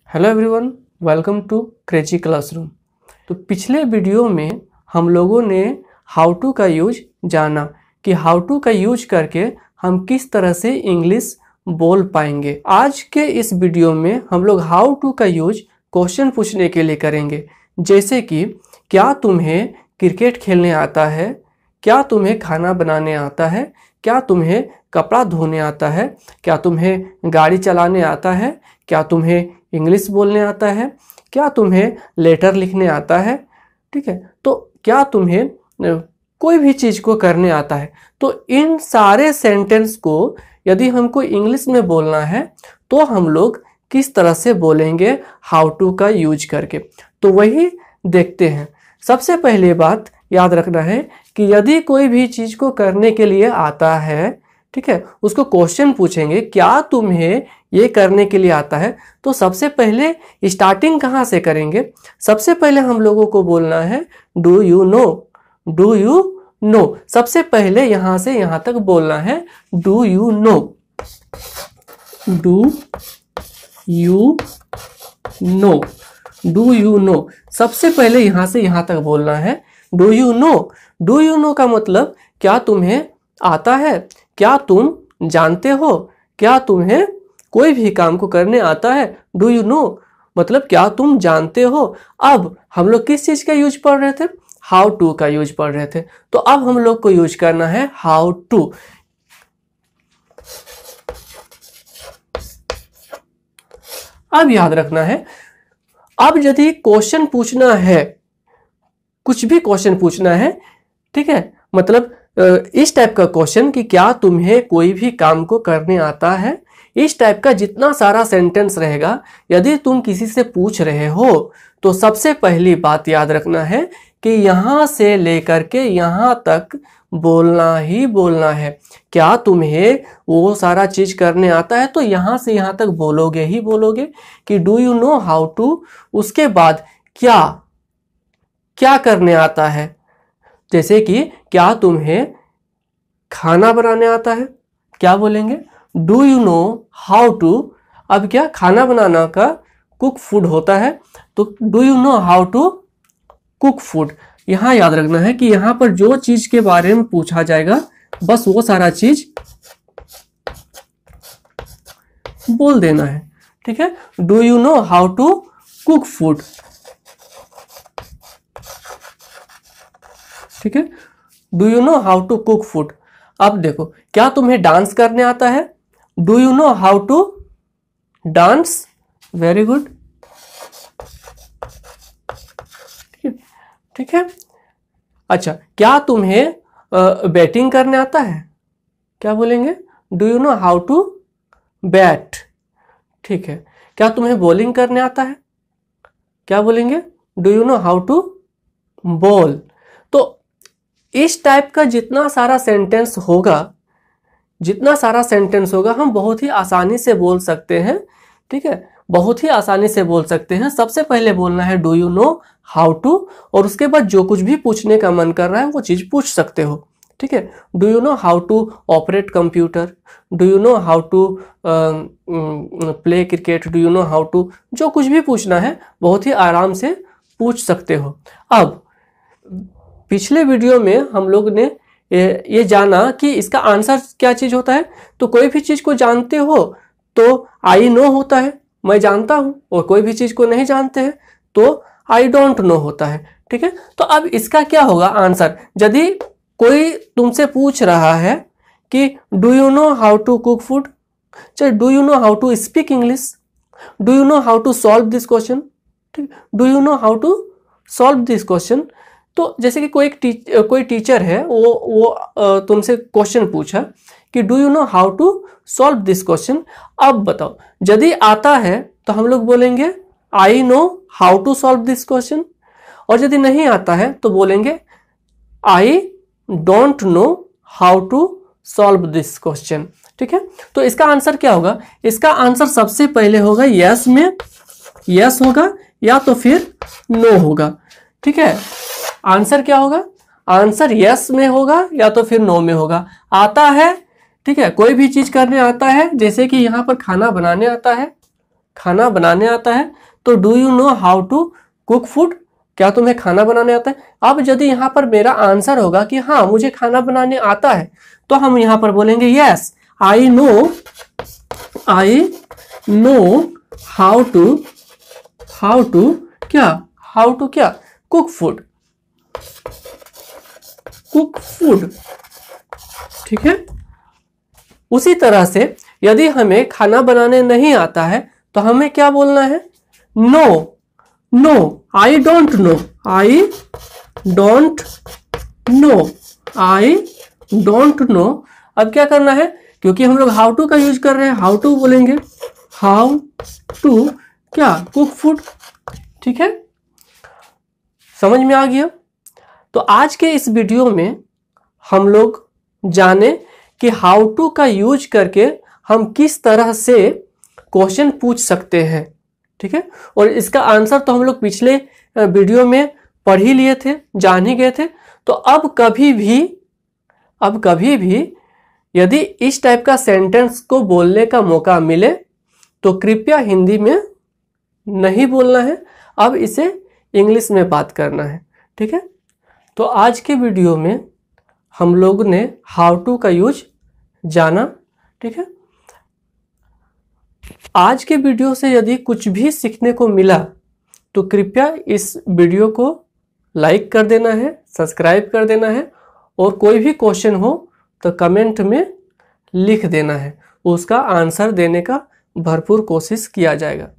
Hello everyone, welcome to crazy classroom. तो पिछले video में हम लोगों ने हाउ टू का यूज जाना कि हाउ टू का यूज करके हम किस तरह से इंग्लिश बोल पाएंगे। आज के इस वीडियो में हम लोग हाउ टू का यूज क्वेश्चन पूछने के लिए करेंगे, जैसे कि क्या तुम्हें क्रिकेट खेलने आता है, क्या तुम्हें खाना बनाने आता है, क्या तुम्हें कपड़ा धोने आता है, क्या तुम्हें गाड़ी चलाने आता है, क्या तुम्हें इंग्लिश बोलने आता है, क्या तुम्हें लेटर लिखने आता है। ठीक है, तो क्या तुम्हें कोई भी चीज़ को करने आता है। तो इन सारे सेंटेंस को यदि हमको इंग्लिश में बोलना है तो हम लोग किस तरह से बोलेंगे हाउ टू का यूज करके, तो वही देखते हैं। सबसे पहले बात याद रखना है कि यदि कोई भी चीज़ को करने के लिए आता है, ठीक है, उसको क्वेश्चन पूछेंगे क्या तुम्हें ये करने के लिए आता है, तो सबसे पहले स्टार्टिंग कहाँ से करेंगे। सबसे पहले हम लोगों को बोलना है do you no, do you no. सबसे पहले यहाँ से यहाँ तक बोलना है do you no, do you no, do you no. सबसे पहले यहाँ से यहाँ तक बोलना है do you no. Do you no का मतलब क्या तुम्हें आता है, क्या तुम जानते हो, क्या तुम्हें कोई भी काम को करने आता है। डू यू नो मतलब क्या तुम जानते हो। अब हम लोग किस चीज का यूज पढ़ रहे थे, हाउ टू का यूज पढ़ रहे थे, तो अब हम लोग को यूज करना है हाउ टू। अब याद रखना है, अब यदि क्वेश्चन पूछना है, कुछ भी क्वेश्चन पूछना है, ठीक है, मतलब इस टाइप का क्वेश्चन कि क्या तुम्हें कोई भी काम को करने आता है, इस टाइप का जितना सारा सेंटेंस रहेगा, यदि तुम किसी से पूछ रहे हो तो सबसे पहली बात याद रखना है कि यहां से लेकर के यहां तक बोलना ही बोलना है। क्या तुम्हें वो सारा चीज करने आता है, तो यहां से यहां तक बोलोगे ही बोलोगे कि do you know how to. उसके बाद क्या क्या करने आता है, जैसे कि क्या तुम्हें खाना बनाने आता है, क्या बोलेंगे do you know how to. अब क्या खाना बनाना का कुक फूड होता है, तो do you know how to cook food. यहां याद रखना है कि यहां पर जो चीज के बारे में पूछा जाएगा बस वो सारा चीज बोल देना है। ठीक है, do you know how to cook food. ठीक है, do you know how to cook food. अब देखो, क्या तुम्हें डांस करने आता है, do you know how to dance. Very good. ठीक है, अच्छा, क्या तुम्हें बैटिंग करने आता है, क्या बोलेंगे do you know how to bat. ठीक है, क्या तुम्हें बॉलिंग करने आता है, क्या बोलेंगे do you know how to ball. तो इस टाइप का जितना सारा सेंटेंस होगा, जितना सारा सेंटेंस होगा हम बहुत ही आसानी से बोल सकते हैं। ठीक है, बहुत ही आसानी से बोल सकते हैं। सबसे पहले बोलना है do you know how to, और उसके बाद जो कुछ भी पूछने का मन कर रहा है वो चीज पूछ सकते हो। ठीक है, do you know how to operate computer, do you know how to play cricket, do you know how to, जो कुछ भी पूछना है बहुत ही आराम से पूछ सकते हो। अब पिछले वीडियो में हम लोग ने ये जाना कि इसका आंसर क्या चीज होता है। तो कोई भी चीज को जानते हो तो आई नो होता है, मैं जानता हूं, और कोई भी चीज को नहीं जानते हैं तो आई डोंट नो होता है। ठीक है, तो अब इसका क्या होगा आंसर। यदि कोई तुमसे पूछ रहा है कि do you know how to cook food, चाहे do you know how to speak English, do you know how to solve this question, ठीक, do you know how to solve this question. तो जैसे कि कोई टीचर है, वो तुमसे question पूछा कि do you know how to solve this question. अब बताओ, यदि आता है तो हम लोग बोलेंगे I know how to solve this question, और यदि नहीं आता है तो बोलेंगे I don't know how to solve this question. ठीक है, तो इसका आंसर क्या होगा, इसका आंसर सबसे पहले होगा यस में, यस होगा या तो फिर नो होगा। ठीक है, आंसर क्या होगा, आंसर यस में होगा या तो फिर नो में होगा। आता है, ठीक है, कोई भी चीज करने आता है, जैसे कि यहां पर खाना बनाने आता है, खाना बनाने आता है, तो do you know how to cook food, क्या तुम्हें खाना बनाने आता है। अब यदि यहाँ पर मेरा आंसर होगा कि हाँ मुझे खाना बनाने आता है, तो हम यहाँ पर बोलेंगे yes I know how to क्या कुक फूड। ठीक है। उसी तरह से यदि हमें खाना बनाने नहीं आता है तो हमें क्या बोलना है, नो आई डोंट नो। अब क्या करना है, क्योंकि हम लोग हाउ टू का यूज कर रहे हैं, हाउ टू बोलेंगे, हाउ टू क्या कुक फूड। ठीक है, समझ में आ गया। तो आज के इस वीडियो में हम लोग जाने कि हाउ टू का यूज करके हम किस तरह से क्वेश्चन पूछ सकते हैं। ठीक है, और इसका आंसर तो हम लोग पिछले वीडियो में पढ़ ही लिए थे, जान ही गए थे। तो अब कभी भी यदि इस टाइप का सेंटेंस को बोलने का मौका मिले तो कृपया हिंदी में नहीं बोलना है, अब इसे इंग्लिश में बात करना है। ठीक है, तो आज के वीडियो में हम लोग ने हाउ टू का यूज जाना। ठीक है, आज के वीडियो से यदि कुछ भी सीखने को मिला तो कृपया इस वीडियो को लाइक कर देना है, सब्सक्राइब कर देना है, और कोई भी क्वेश्चन हो तो कमेंट में लिख देना है, उसका आंसर देने का भरपूर कोशिश किया जाएगा।